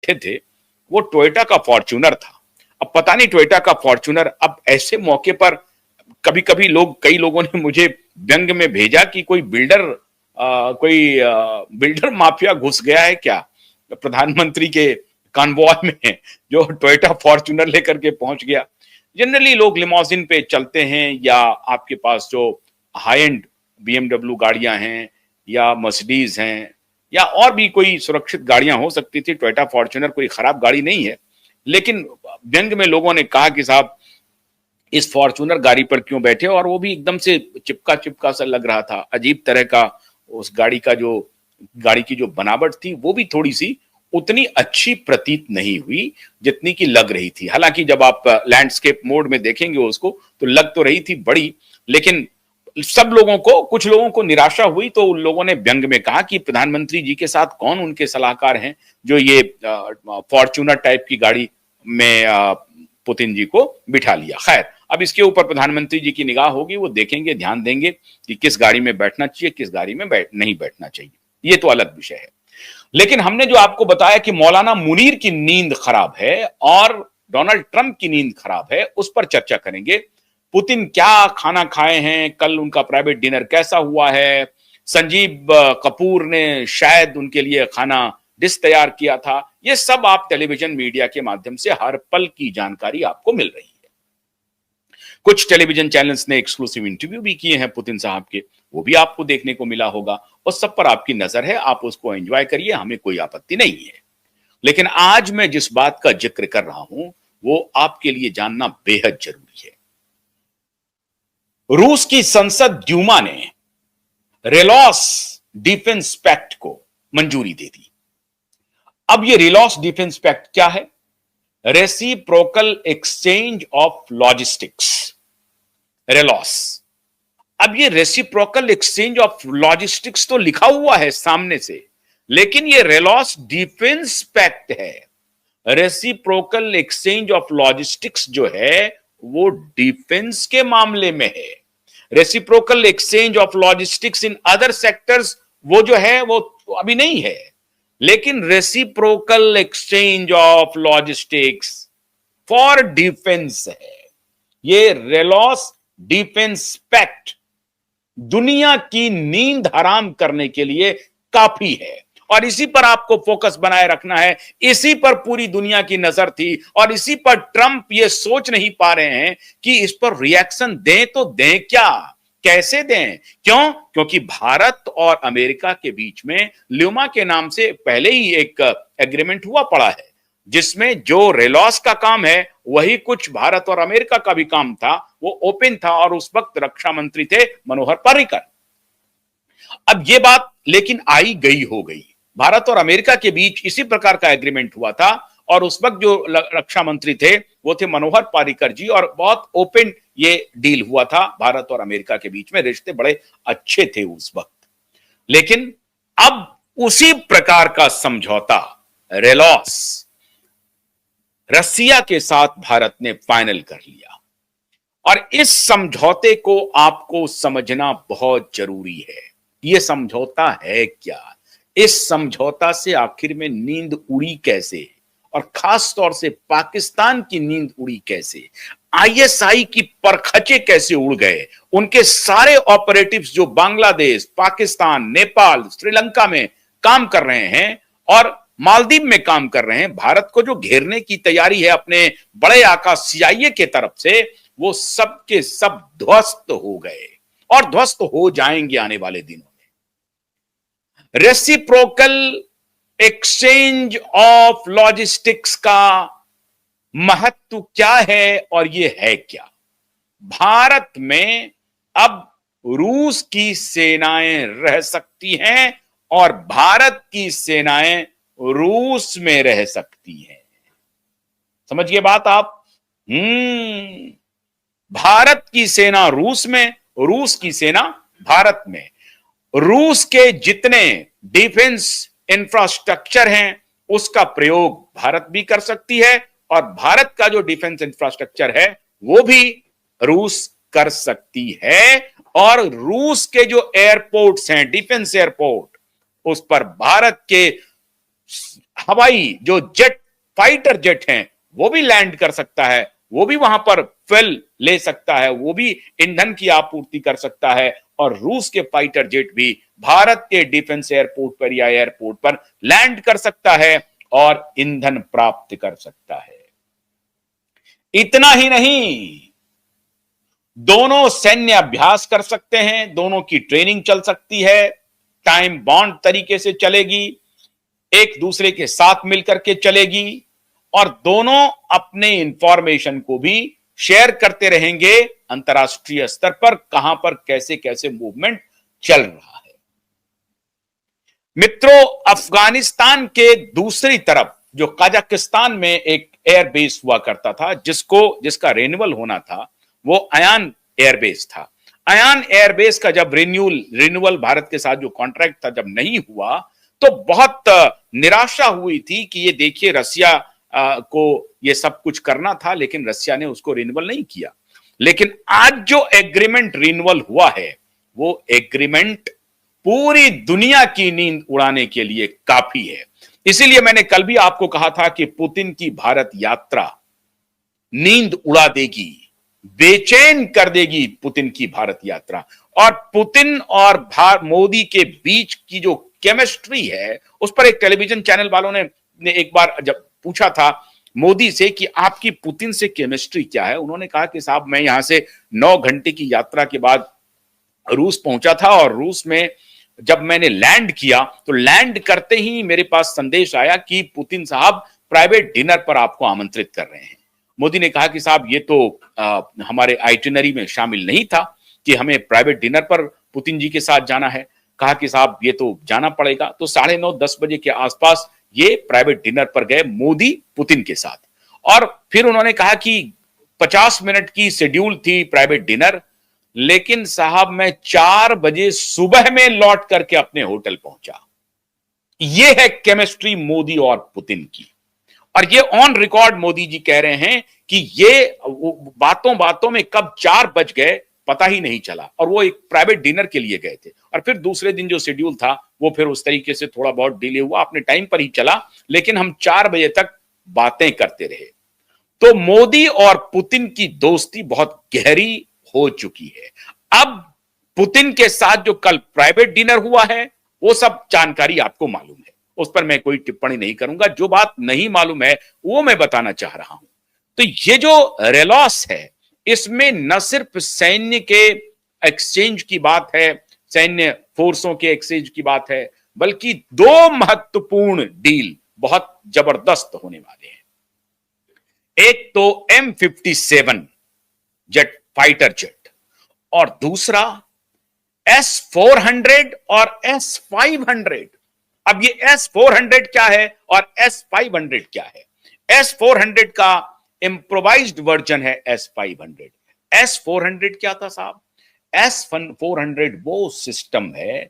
बैठे थे वो टोयोटा का फॉर्च्यूनर था। अब पता नहीं टोयोटा का फॉर्च्यूनर, अब ऐसे मौके पर कभी कभी कई लोगों ने मुझे व्यंग में भेजा कि कोई बिल्डर माफिया घुस गया है क्या प्रधानमंत्री के कॉन्वॉय में, जो टोयोटा फॉर्च्यूनर लेकर के पहुंच गया। जनरली लोग लिमोजिन पे चलते हैं, या आपके पास जो हाई एंड बीएमडब्ल्यू गाड़ियां हैं या मर्सिडीज हैं या और भी कोई सुरक्षित गाड़ियां हो सकती थी। टोयोटा फॉर्च्यूनर कोई खराब गाड़ी नहीं है, लेकिन व्यंग में लोगों ने कहा कि साहब इस फॉर्च्यूनर गाड़ी पर क्यों बैठे, और वो भी एकदम से चिपका चिपका सा लग रहा था, अजीब तरह का। उस गाड़ी की जो बनावट थी वो भी थोड़ी सी उतनी अच्छी प्रतीत नहीं हुई जितनी की लग रही थी। हालांकि जब आप लैंडस्केप मोड में देखेंगे उसको तो लग तो रही थी बड़ी, लेकिन कुछ लोगों को निराशा हुई, तो उन लोगों ने व्यंग में कहा कि प्रधानमंत्री जी के साथ कौन उनके सलाहकार हैं जो ये फॉर्च्यूनर टाइप की गाड़ी में पुतिन जी को बिठा लिया। खैर, अब इसके ऊपर प्रधानमंत्री जी की निगाह होगी, वो देखेंगे, ध्यान देंगे कि किस गाड़ी में बैठना चाहिए, किस गाड़ी में नहीं बैठना चाहिए, ये तो अलग विषय है। लेकिन हमने जो आपको बताया कि मौलाना मुनीर की नींद खराब है और डोनाल्ड ट्रंप की नींद खराब है, उस पर चर्चा करेंगे। पुतिन क्या खाना खाए हैं, कल उनका प्राइवेट डिनर कैसा हुआ है, संजीव कपूर ने शायद उनके लिए खाना डिश तैयार किया था, ये सब आप टेलीविजन मीडिया के माध्यम से हर पल की जानकारी आपको मिल रही है। कुछ टेलीविजन चैनल्स ने एक्सक्लूसिव इंटरव्यू भी किए हैं पुतिन साहब के, वो भी आपको देखने को मिला होगा, और सब पर आपकी नजर है, आप उसको एंजॉय करिए, हमें कोई आपत्ति नहीं है। लेकिन आज मैं जिस बात का जिक्र कर रहा हूं वो आपके लिए जानना बेहद जरूरी है। रूस की संसद ड्यूमा ने रेलॉस डिफेंस पैक्ट को मंजूरी दे दी। अब ये रेलॉस डिफेंस पैक्ट क्या है? Reciprocal exchange of logistics, RELOS. अब ये रेसिप्रोकल एक्सचेंज ऑफ लॉजिस्टिक्स तो लिखा हुआ है सामने से, लेकिन ये रेलॉस डिफेंस पैक्ट है। रेसिप्रोकल एक्सचेंज ऑफ लॉजिस्टिक्स जो है वो डिफेंस के मामले में है। Reciprocal exchange of logistics in other sectors वो जो है वो अभी नहीं है, लेकिन reciprocal exchange of logistics for defence है। ये रेलॉस डिफेंस पैक्ट दुनिया की नींद हराम करने के लिए काफी है, और इसी पर आपको फोकस बनाए रखना है। इसी पर पूरी दुनिया की नजर थी, और इसी पर ट्रंप ये सोच नहीं पा रहे हैं कि इस पर रिएक्शन दें तो दें क्या, कैसे दें। क्यों? क्योंकि भारत और अमेरिका के बीच में ल्यूमा के नाम से पहले ही एक एग्रीमेंट हुआ पड़ा है, जिसमें जो रेलॉस का काम है वही कुछ भारत और अमेरिका का भी काम था, वो ओपन था, और उस वक्त रक्षा मंत्री थे मनोहर पर्रिकर। अब ये बात लेकिन आई गई हो गई। भारत और अमेरिका के बीच इसी प्रकार का एग्रीमेंट हुआ था, और उस वक्त जो रक्षा मंत्री थे वो थे मनोहर पर्रिकर जी, और बहुत ओपन ये डील हुआ था भारत और अमेरिका के बीच में, रिश्ते बड़े अच्छे थे उस वक्त। लेकिन अब उसी प्रकार का समझौता रेलॉस रसिया के साथ भारत ने फाइनल कर लिया, और इस समझौते को आपको समझना बहुत जरूरी है। यह समझौता है क्या? इस समझौता से आखिर में नींद उड़ी कैसे, और खास तौर से पाकिस्तान की नींद उड़ी कैसे, आईएसआई की परखचे कैसे उड़ गए, उनके सारे ऑपरेटिव्स जो बांग्लादेश, पाकिस्तान, नेपाल, श्रीलंका में काम कर रहे हैं और मालदीव में काम कर रहे हैं, भारत को जो घेरने की तैयारी है अपने बड़े आका सीआईए के तरफ से, वो सब के सब ध्वस्त हो गए और ध्वस्त हो जाएंगे आने वाले दिनों में। रेसिप्रोकल एक्सचेंज ऑफ लॉजिस्टिक्स का महत्व क्या है, और ये है क्या? भारत में अब रूस की सेनाएं रह सकती हैं और भारत की सेनाएं रूस में रह सकती हैं। समझिए बात आप। भारत की सेना रूस में, रूस की सेना भारत में। रूस के जितने डिफेंस इंफ्रास्ट्रक्चर हैं उसका प्रयोग भारत भी कर सकती है, और भारत का जो डिफेंस इंफ्रास्ट्रक्चर है वो भी रूस कर सकती है। और रूस के जो एयरपोर्ट्स हैं, डिफेंस एयरपोर्ट, उस पर भारत के हवाई जो जेट, फाइटर जेट हैं, वो भी लैंड कर सकता है, वो भी वहां पर फ्यूल ले सकता है, वो भी ईंधन की आपूर्ति कर सकता है, और रूस के फाइटर जेट भी भारत के डिफेंस एयरपोर्ट पर या एयरपोर्ट पर लैंड कर सकता है और ईंधन प्राप्त कर सकता है। इतना ही नहीं, दोनों सैन्य अभ्यास कर सकते हैं, दोनों की ट्रेनिंग चल सकती है, टाइम बॉन्ड तरीके से चलेगी, एक दूसरे के साथ मिलकर के चलेगी, और दोनों अपने इंफॉर्मेशन को भी शेयर करते रहेंगे अंतरराष्ट्रीय स्तर पर, कहां पर कैसे कैसे मूवमेंट चल रहा है। मित्रों, अफगानिस्तान के दूसरी तरफ जो कजाकिस्तान में एक एयरबेस हुआ करता था, जिसका रिन्यूअल होना था, वो अयान एयरबेस था। अयान एयरबेस का जब रिन्यूअल भारत के साथ जो कॉन्ट्रैक्ट था जब नहीं हुआ, तो बहुत निराशा हुई थी कि ये देखिए रसिया को ये सब कुछ करना था, लेकिन रसिया ने उसको रिन्यूअल नहीं किया। लेकिन आज जो एग्रीमेंट रिन्यूअल हुआ है, वो एग्रीमेंट पूरी दुनिया की नींद उड़ाने के लिए काफी है। इसीलिए मैंने कल भी आपको कहा था कि पुतिन की भारत यात्रा नींद उड़ा देगी, बेचैन कर देगी पुतिन की भारत यात्रा। और पुतिन और मोदी के बीच की जो केमिस्ट्री है, उस पर एक टेलीविजन चैनल वालों ने एक बार जब पूछा था मोदी से कि आपकी पुतिन से केमिस्ट्री क्या है, उन्होंने कहा कि साहब मैं यहां से 9 घंटे की यात्रा के बाद रूस पहुंचा था, और रूस में जब मैंने लैंड किया तो लैंड करते ही मेरे पास संदेश आया कि पुतिन साहब प्राइवेट डिनर पर आपको आमंत्रित कर रहे हैं। मोदी ने कहा कि साहब ये तो हमारे आइटिनरी में शामिल नहीं था कि हमें प्राइवेट डिनर पर पुतिन जी के साथ जाना है। कहा कि साहब ये तो जाना पड़ेगा। तो 9:30-10 बजे के आसपास ये प्राइवेट डिनर पर गए मोदी पुतिन के साथ, और फिर उन्होंने कहा कि 50 मिनट की शेड्यूल थी प्राइवेट डिनर, लेकिन साहब मैं 4 बजे सुबह में लौट करके अपने होटल पहुंचा। यह है केमिस्ट्री मोदी और पुतिन की। और ये ऑन रिकॉर्ड मोदी जी कह रहे हैं कि ये बातों बातों में कब 4 बज गए पता ही नहीं चला, और वो एक प्राइवेट डिनर के लिए गए थे। और फिर दूसरे दिन जो शेड्यूल था वो फिर उस तरीके से थोड़ा बहुत डिले हुआ, अपने टाइम पर ही चला, लेकिन हम 4 बजे तक बातें करते रहे। तो मोदी और पुतिन की दोस्ती बहुत गहरी हो चुकी है। अब पुतिन के साथ जो कल प्राइवेट डिनर हुआ है, वो सब जानकारी आपको मालूम है, उस पर मैं कोई टिप्पणी नहीं करूंगा। जो बात नहीं मालूम है वो मैं बताना चाह रहा हूं। तो ये जो रेलॉस है, इसमें न सिर्फ सैन्य के एक्सचेंज की बात है, सैन्य फोर्सों के एक्सचेंज की बात है, बल्कि 2 महत्वपूर्ण डील बहुत जबरदस्त होने वाले हैं। एक तो M57 जेट, फाइटर जेट, और दूसरा S-400 और S-500। अब ये S-400 क्या है और S-500 क्या है? S-400 का इंप्रोवाइज्ड वर्जन है S-500। S-400 क्या था साहब? S-400 वो सिस्टम है